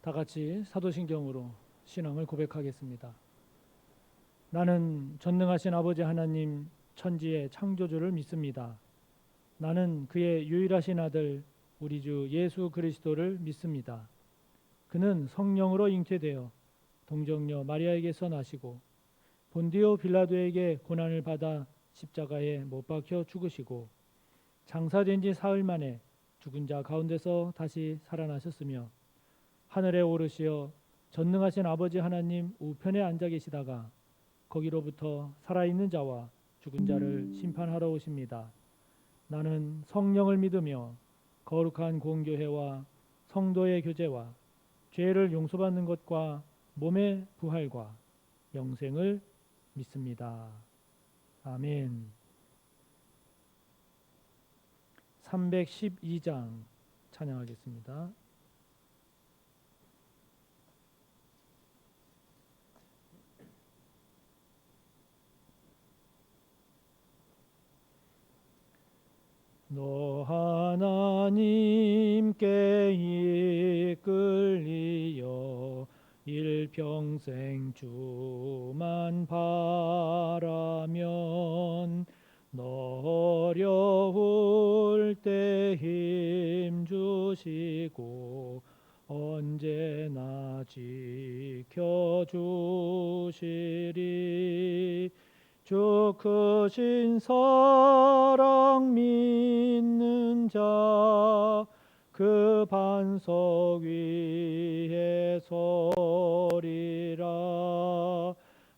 다 같이 사도신경으로 신앙을 고백하겠습니다. 나는 전능하신 아버지 하나님 천지의 창조주를 믿습니다. 나는 그의 유일하신 아들 우리 주 예수 그리스도를 믿습니다. 그는 성령으로 잉태되어 동정녀 마리아에게서 나시고 본디오 빌라도에게 고난을 받아 십자가에 못 박혀 죽으시고 장사된 지 사흘 만에 죽은 자 가운데서 다시 살아나셨으며 하늘에 오르시어 전능하신 아버지 하나님 우편에 앉아 계시다가 거기로부터 살아있는 자와 죽은 자를 심판하러 오십니다. 나는 성령을 믿으며 거룩한 공교회와 성도의 교제와 죄를 용서받는 것과 몸의 부활과 영생을 믿습니다. 아멘. 312장 찬양하겠습니다. 너 하나님께 이끌리어 일평생 주만 바라면 너 어려울 때 힘 주시고 언제나 지켜주시리. 주 크신 사랑 믿는 자 그 반석 위에 서리라.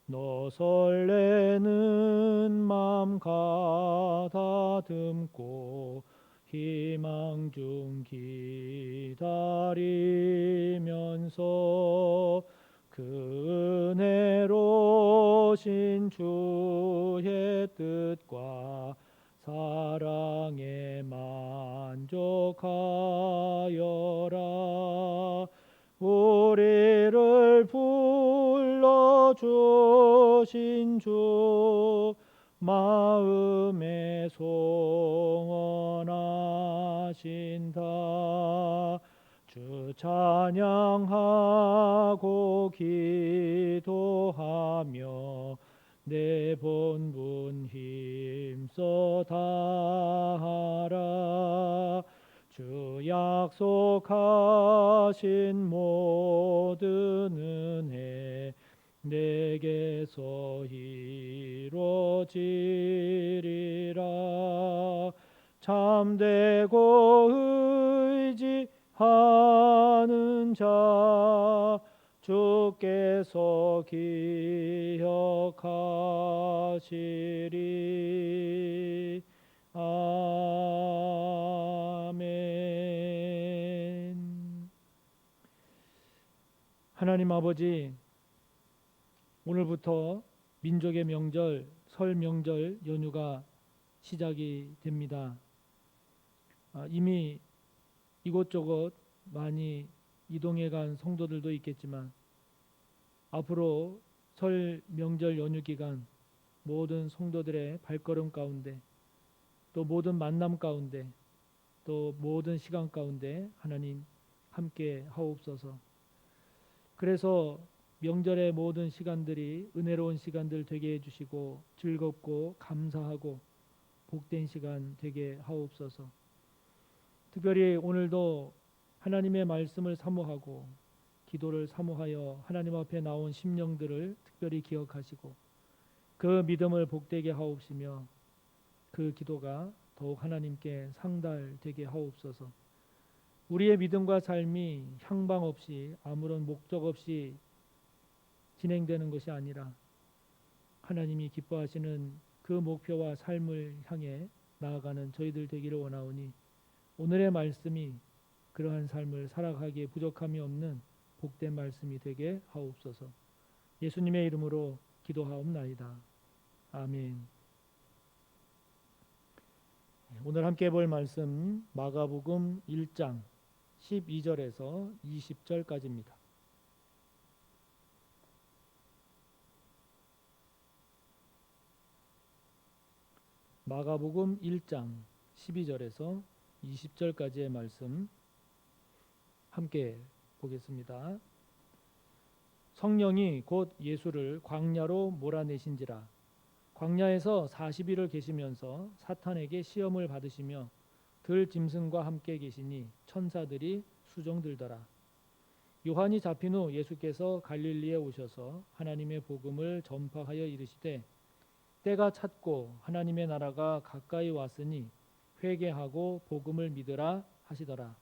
너 설레는 맘 가다듬고 희망 중 기다리면서 그 은혜로신 주의 뜻과 사랑에 만족하여라. 우리를 불러주신 주 마음에 송원하신다. 주 찬양하고 기도하며 내 본분 힘써 다하라. 주 약속하신 모든 은혜 내게서 이루어지리라. 참되고 의지하는 자 주께서 기억하시리. 아멘. 하나님 아버지, 오늘부터 민족의 명절, 설 명절 연휴가 시작이 됩니다. 이미 이곳저곳 많이 이동해 간 성도들도 있겠지만 앞으로 설 명절 연휴 기간 모든 성도들의 발걸음 가운데 또 모든 만남 가운데 또 모든 시간 가운데 하나님 함께 하옵소서. 그래서 명절의 모든 시간들이 은혜로운 시간들 되게 해주시고 즐겁고 감사하고 복된 시간 되게 하옵소서. 특별히 오늘도 하나님의 말씀을 사모하고 기도를 사모하여 하나님 앞에 나온 심령들을 특별히 기억하시고 그 믿음을 복되게 하옵시며 그 기도가 더욱 하나님께 상달되게 하옵소서. 우리의 믿음과 삶이 향방 없이 아무런 목적 없이 진행되는 것이 아니라 하나님이 기뻐하시는 그 목표와 삶을 향해 나아가는 저희들 되기를 원하오니 오늘의 말씀이 그러한 삶을 살아가기에 부족함이 없는 복된 말씀이 되게 하옵소서. 예수님의 이름으로 기도하옵나이다. 아멘. 오늘 함께 볼 말씀 마가복음 1장 12절에서 20절까지입니다. 마가복음 1장 12절에서 20절까지의 말씀 함께 보겠습니다. 성령이 곧 예수를 광야로 몰아내신지라. 광야에서 40일을 계시면서 사탄에게 시험을 받으시며 들 짐승과 함께 계시니 천사들이 수종들더라. 요한이 잡힌 후 예수께서 갈릴리에 오셔서 하나님의 복음을 전파하여 이르시되 때가 찼고 하나님의 나라가 가까이 왔으니 회개하고 복음을 믿으라 하시더라.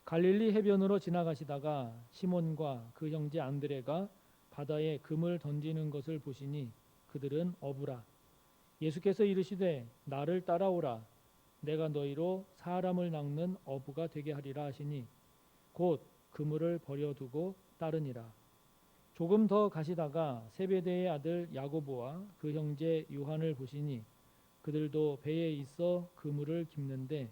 갈릴리 해변으로 지나가시다가 시몬과 그 형제 안드레가 바다에 금을 던지는 것을 보시니 그들은 어부라. 예수께서 이르시되 나를 따라오라. 내가 너희로 사람을 낚는 어부가 되게 하리라 하시니 곧 그물을 버려두고 따르니라. 조금 더 가시다가 세베대의 아들 야고보와 그 형제 요한을 보시니 그들도 배에 있어 그물을 깁는데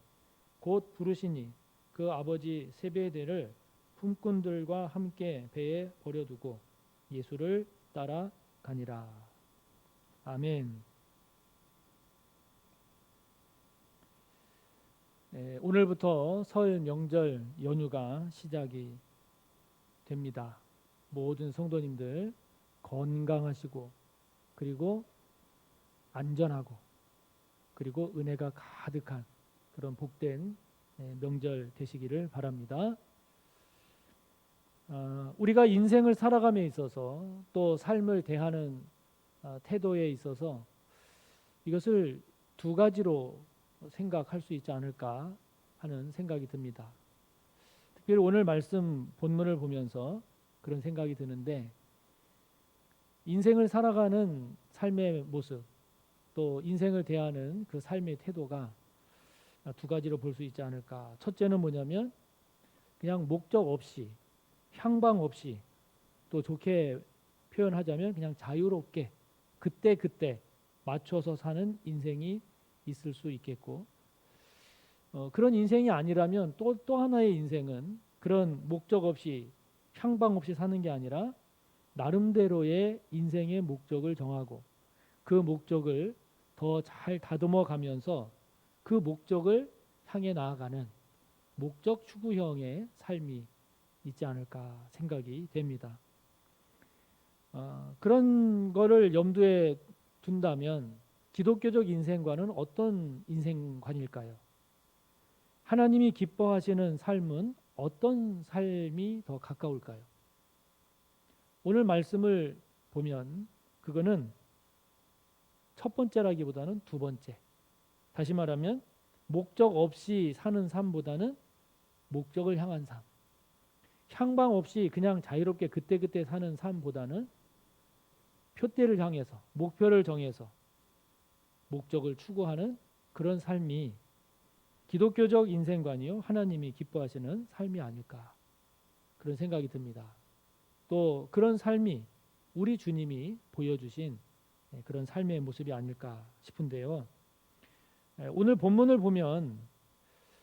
곧 부르시니 그 아버지 세베대를 품꾼들과 함께 배에 버려두고 예수를 따라가니라. 아멘. 오늘부터 설 명절 연휴가 시작이 됩니다. 모든 성도님들 건강하시고 그리고 안전하고 그리고 은혜가 가득한 그런 복된 명절 되시기를 바랍니다. 우리가 인생을 살아감에 있어서 또 삶을 대하는 태도에 있어서 이것을 두 가지로 생각할 수 있지 않을까 하는 생각이 듭니다. 특별히 오늘 말씀 본문을 보면서 그런 생각이 드는데 인생을 살아가는 삶의 모습 또 인생을 대하는 그 삶의 태도가 두 가지로 볼 수 있지 않을까. 첫째는 뭐냐면 그냥 목적 없이 향방 없이 또 좋게 표현하자면 그냥 자유롭게 그때 맞춰서 사는 인생이 있을 수 있겠고 그런 인생이 아니라면 또 하나의 인생은 그런 목적 없이 향방 없이 사는 게 아니라 나름대로의 인생의 목적을 정하고 그 목적을 더 잘 다듬어 가면서 그 목적을 향해 나아가는 목적 추구형의 삶이 있지 않을까 생각이 됩니다. 그런 거를 염두에 둔다면 기독교적 인생관은 어떤 인생관일까요? 하나님이 기뻐하시는 삶은 어떤 삶이 더 가까울까요? 오늘 말씀을 보면 그거는 첫 번째라기보다는 두 번째. 다시 말하면 목적 없이 사는 삶보다는 목적을 향한 삶. 향방 없이 그냥 자유롭게 그때 사는 삶보다는 표대를 향해서 목표를 정해서 목적을 추구하는 그런 삶이 기독교적 인생관이요 하나님이 기뻐하시는 삶이 아닐까 그런 생각이 듭니다. 또 그런 삶이 우리 주님이 보여주신 그런 삶의 모습이 아닐까 싶은데요. 오늘 본문을 보면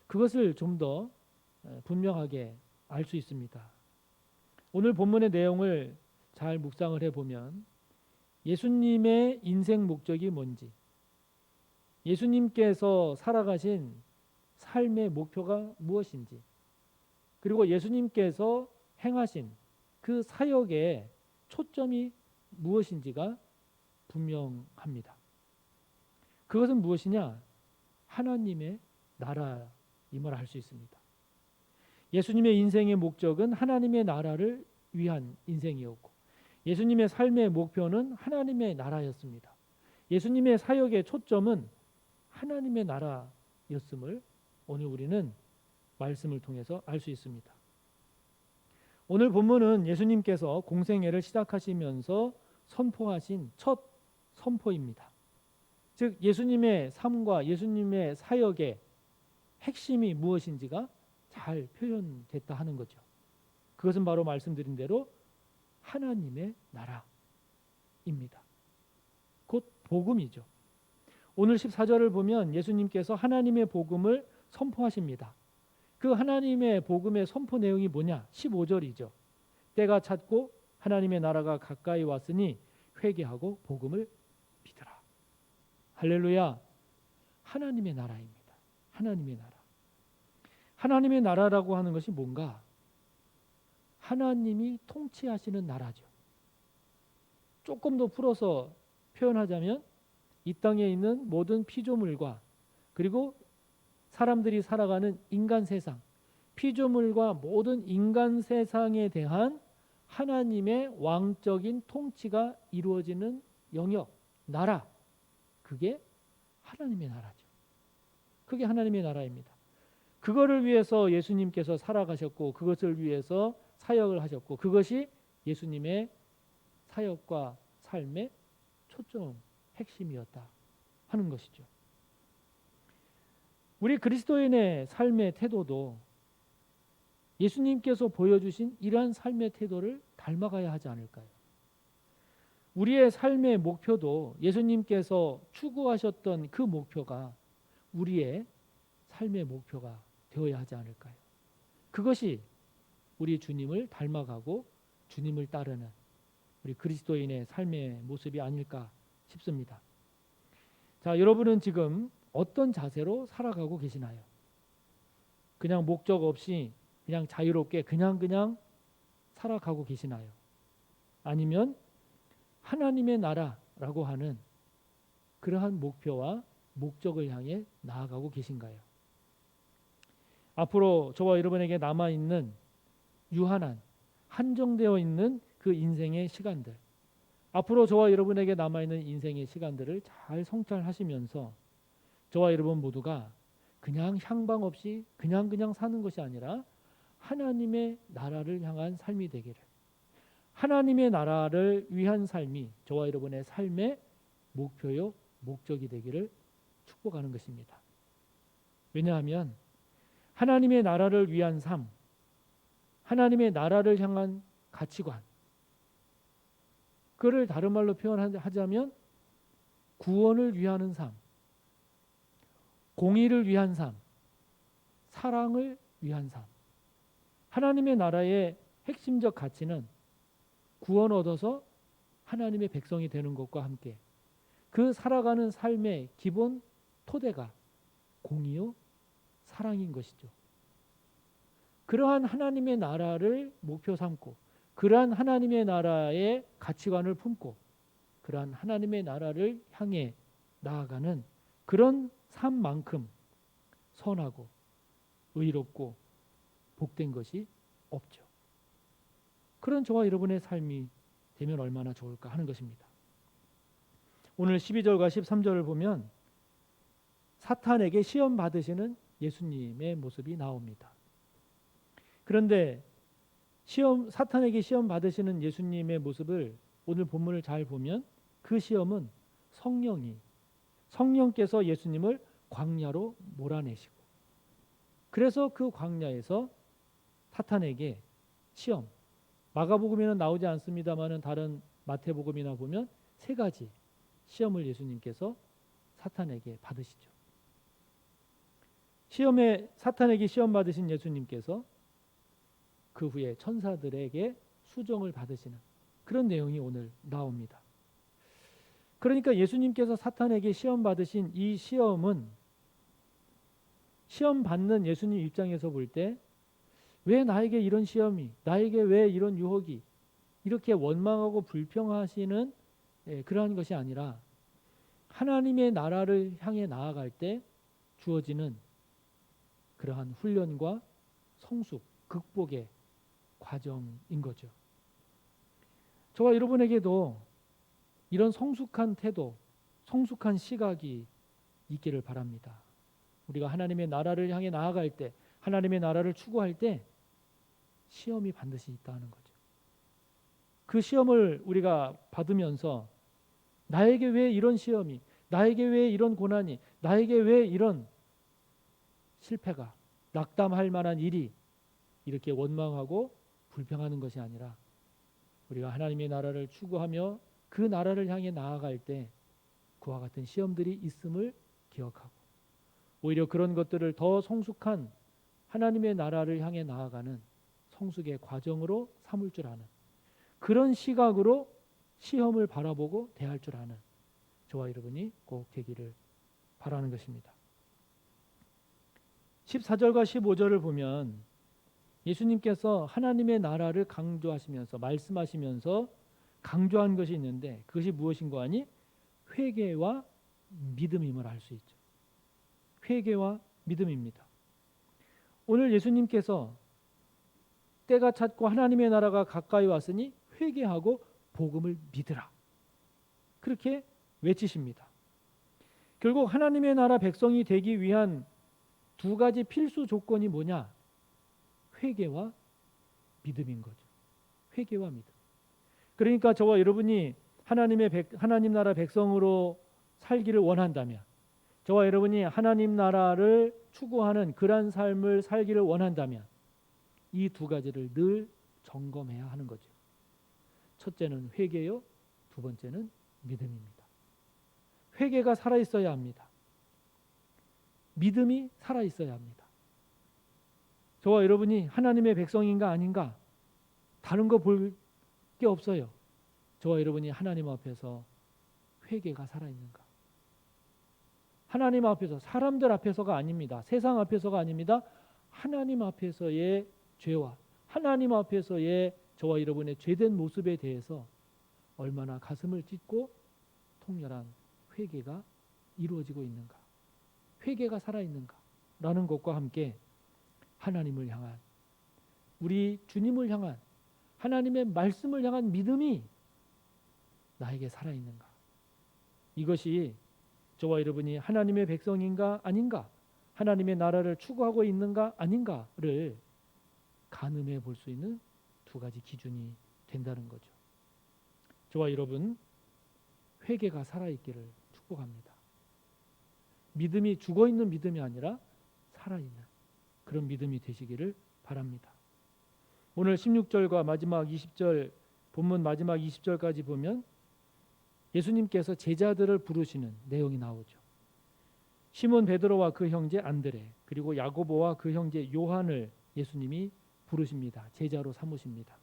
그것을 좀 더 분명하게 알 수 있습니다. 오늘 본문의 내용을 잘 묵상을 해보면 예수님의 인생 목적이 뭔지 예수님께서 살아가신 삶의 목표가 무엇인지 그리고 예수님께서 행하신 그 사역의 초점이 무엇인지가 분명합니다. 그것은 무엇이냐? 하나님의 나라임을 알 수 있습니다. 예수님의 인생의 목적은 하나님의 나라를 위한 인생이었고 예수님의 삶의 목표는 하나님의 나라였습니다. 예수님의 사역의 초점은 하나님의 나라였음을 오늘 우리는 말씀을 통해서 알 수 있습니다. 오늘 본문은 예수님께서 공생애를 시작하시면서 선포하신 첫 선포입니다. 즉 예수님의 삶과 예수님의 사역의 핵심이 무엇인지가 잘 표현됐다 하는 거죠. 그것은 바로 말씀드린 대로 하나님의 나라입니다. 곧 복음이죠. 오늘 14절을 보면 예수님께서 하나님의 복음을 선포하십니다. 그 하나님의 복음의 선포 내용이 뭐냐? 15절이죠. 때가 찼고 하나님의 나라가 가까이 왔으니 회개하고 복음을 믿으라. 할렐루야. 하나님의 나라입니다. 하나님의 나라. 하나님의 나라라고 하는 것이 뭔가? 하나님이 통치하시는 나라죠. 조금 더 풀어서 표현하자면 이 땅에 있는 모든 피조물과 그리고 사람들이 살아가는 인간 세상, 피조물과 모든 인간 세상에 대한 하나님의 왕적인 통치가 이루어지는 영역, 나라, 그게 하나님의 나라죠. 그게 하나님의 나라입니다. 그거를 위해서 예수님께서 살아가셨고 그것을 위해서 사역을 하셨고 그것이 예수님의 사역과 삶의 초점, 핵심이었다 하는 것이죠. 우리 그리스도인의 삶의 태도도 예수님께서 보여주신 이러한 삶의 태도를 닮아가야 하지 않을까요? 우리의 삶의 목표도 예수님께서 추구하셨던 그 목표가 우리의 삶의 목표가 되어야 하지 않을까요? 그것이 우리 주님을 닮아가고 주님을 따르는 우리 그리스도인의 삶의 모습이 아닐까 싶습니다. 자, 여러분은 지금 어떤 자세로 살아가고 계시나요? 그냥 목적 없이 그냥 자유롭게 그냥 살아가고 계시나요? 아니면 하나님의 나라라고 하는 그러한 목표와 목적을 향해 나아가고 계신가요? 앞으로 저와 여러분에게 남아있는 유한한 한정되어 있는 그 인생의 시간들, 앞으로 저와 여러분에게 남아있는 인생의 시간들을 잘 성찰하시면서 저와 여러분 모두가 그냥 향방 없이 그냥 사는 것이 아니라 하나님의 나라를 향한 삶이 되기를, 하나님의 나라를 위한 삶이 저와 여러분의 삶의 목표요 목적이 되기를 축복하는 것입니다. 왜냐하면 하나님의 나라를 위한 삶, 하나님의 나라를 향한 가치관, 그를 다른 말로 표현하자면 구원을 위하는 삶, 공의를 위한 삶, 사랑을 위한 삶. 하나님의 나라의 핵심적 가치는 구원 얻어서 하나님의 백성이 되는 것과 함께 그 살아가는 삶의 기본 토대가 공의요 사랑인 것이죠. 그러한 하나님의 나라를 목표 삼고 그러한 하나님의 나라의 가치관을 품고 그러한 하나님의 나라를 향해 나아가는 그런 삶만큼 선하고 의롭고 복된 것이 없죠. 그런 저와 여러분의 삶이 되면 얼마나 좋을까 하는 것입니다. 오늘 12절과 13절을 보면 사탄에게 시험 받으시는 예수님의 모습이 나옵니다. 그런데 사탄에게 시험 받으시는 예수님의 모습을 오늘 본문을 잘 보면 그 시험은 성령께서 예수님을 광야로 몰아내시고 그래서 그 광야에서 사탄에게 시험, 마가복음에는 나오지 않습니다만은 다른 마태복음이나 보면 3가지 시험을 예수님께서 사탄에게 받으시죠. 사탄에게 시험 받으신 예수님께서 그 후에 천사들에게 수정을 받으시는 그런 내용이 오늘 나옵니다. 그러니까 예수님께서 사탄에게 시험 받으신 이 시험은 시험 받는 예수님 입장에서 볼 때 왜 나에게 이런 시험이, 나에게 왜 이런 유혹이 이렇게 원망하고 불평하시는 그러한 것이 아니라 하나님의 나라를 향해 나아갈 때 주어지는 그러한 훈련과 성숙, 극복의 과정인 거죠. 저와 여러분에게도 이런 성숙한 태도, 성숙한 시각이 있기를 바랍니다. 우리가 하나님의 나라를 향해 나아갈 때, 하나님의 나라를 추구할 때 시험이 반드시 있다는 거죠. 그 시험을 우리가 받으면서 나에게 왜 이런 시험이, 나에게 왜 이런 고난이, 나에게 왜 이런 실패가, 낙담할 만한 일이 이렇게 원망하고 불평하는 것이 아니라 우리가 하나님의 나라를 추구하며 그 나라를 향해 나아갈 때 그와 같은 시험들이 있음을 기억하고 오히려 그런 것들을 더 성숙한 하나님의 나라를 향해 나아가는 성숙의 과정으로 삼을 줄 아는 그런 시각으로 시험을 바라보고 대할 줄 아는 저와 여러분이 꼭 되기를 바라는 것입니다. 14절과 15절을 보면 예수님께서 하나님의 나라를 강조하시면서 말씀하시면서 강조한 것이 있는데 그것이 무엇인가 하니 회개와 믿음임을 알 수 있죠. 회개와 믿음입니다. 오늘 예수님께서 때가 찼고 하나님의 나라가 가까이 왔으니 회개하고 복음을 믿으라. 그렇게 외치십니다. 결국 하나님의 나라 백성이 되기 위한 두 가지 필수 조건이 뭐냐? 회개와 믿음인 거죠. 회개와 믿음. 그러니까 저와 여러분이 하나님 나라 백성으로 살기를 원한다면, 저와 여러분이 하나님 나라를 추구하는 그러한 삶을 살기를 원한다면 이 두 가지를 늘 점검해야 하는 거죠. 첫째는 회개요, 두 번째는 믿음입니다. 회개가 살아있어야 합니다. 믿음이 살아있어야 합니다. 저와 여러분이 하나님의 백성인가 아닌가 다른 거 볼 게 없어요. 저와 여러분이 하나님 앞에서 회개가 살아있는가. 하나님 앞에서, 사람들 앞에서가 아닙니다. 세상 앞에서가 아닙니다. 하나님 앞에서의 죄와 하나님 앞에서의 저와 여러분의 죄된 모습에 대해서 얼마나 가슴을 찢고 통렬한 회개가 이루어지고 있는가, 회개가 살아있는가 라는 것과 함께 하나님을 향한, 우리 주님을 향한, 하나님의 말씀을 향한 믿음이 나에게 살아있는가, 이것이 저와 여러분이 하나님의 백성인가 아닌가, 하나님의 나라를 추구하고 있는가 아닌가를 가늠해 볼 수 있는 두 가지 기준이 된다는 거죠. 저와 여러분, 회개가 살아있기를 축복합니다. 믿음이 죽어있는 믿음이 아니라 살아있는 그런 믿음이 되시기를 바랍니다. 오늘 16절과 마지막 20절, 본문 마지막 20절까지 보면 예수님께서 제자들을 부르시는 내용이 나오죠. 시몬 베드로와 그 형제 안드레, 그리고 야고보와 그 형제 요한을 예수님이 부르십니다. 제자로 삼으십니다.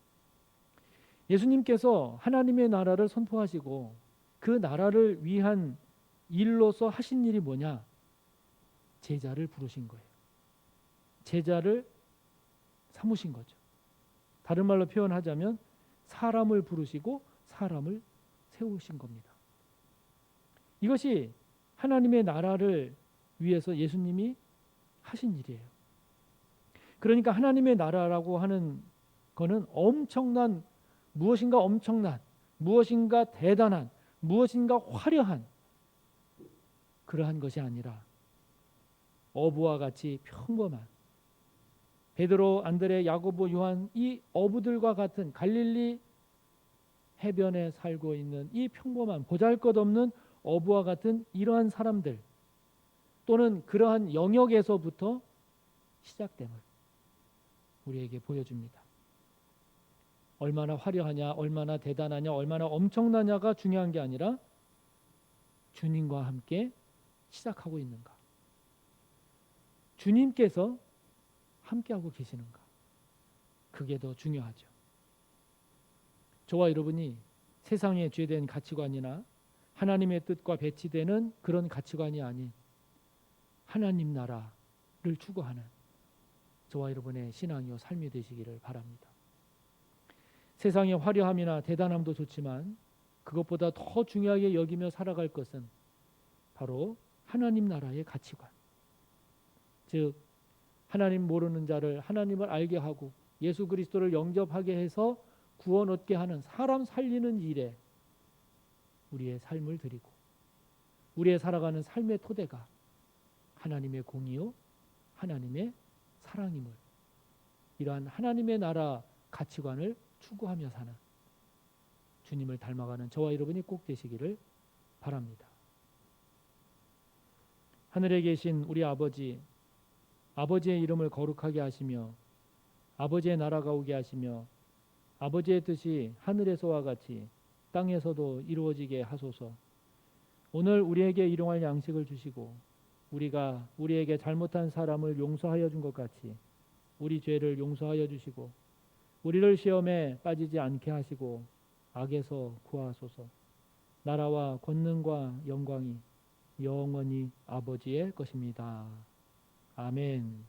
예수님께서 하나님의 나라를 선포하시고 그 나라를 위한 일로서 하신 일이 뭐냐? 제자를 부르신 거예요. 제자를 삼으신 거죠. 다른 말로 표현하자면 사람을 부르시고 사람을 세우신 겁니다. 이것이 하나님의 나라를 위해서 예수님이 하신 일이에요. 그러니까 하나님의 나라라고 하는 거는 엄청난, 무엇인가 대단한, 무엇인가 화려한 그러한 것이 아니라 어부와 같이 평범한, 베드로, 안드레, 야고보, 요한, 이 어부들과 같은 갈릴리 해변에 살고 있는 이 평범한 보잘것없는 어부와 같은 이러한 사람들, 또는 그러한 영역에서부터 시작됨을 우리에게 보여줍니다. 얼마나 화려하냐, 얼마나 대단하냐, 얼마나 엄청나냐가 중요한 게 아니라 주님과 함께 시작하고 있는가, 주님께서 함께하고 계시는가, 그게 더 중요하죠. 저와 여러분이 세상의 죄된 가치관이나 하나님의 뜻과 배치되는 그런 가치관이 아닌 하나님 나라를 추구하는 저와 여러분의 신앙이요 삶이 되시기를 바랍니다. 세상의 화려함이나 대단함도 좋지만 그것보다 더 중요하게 여기며 살아갈 것은 바로 하나님 나라의 가치관, 즉 하나님 모르는 자를 하나님을 알게 하고 예수 그리스도를 영접하게 해서 구원 얻게 하는 사람 살리는 일에 우리의 삶을 드리고 우리의 살아가는 삶의 토대가 하나님의 공의요 하나님의 사랑임을, 이러한 하나님의 나라 가치관을 추구하며 사는 주님을 닮아가는 저와 여러분이 꼭 되시기를 바랍니다. 하늘에 계신 우리 아버지, 아버지의 이름을 거룩하게 하시며 아버지의 나라가 오게 하시며 아버지의 뜻이 하늘에서와 같이 땅에서도 이루어지게 하소서. 오늘 우리에게 일용할 양식을 주시고 우리가 우리에게 잘못한 사람을 용서하여 준 것 같이 우리 죄를 용서하여 주시고 우리를 시험에 빠지지 않게 하시고 악에서 구하소서. 나라와 권능과 영광이 영원히 아버지의 것입니다. 아멘.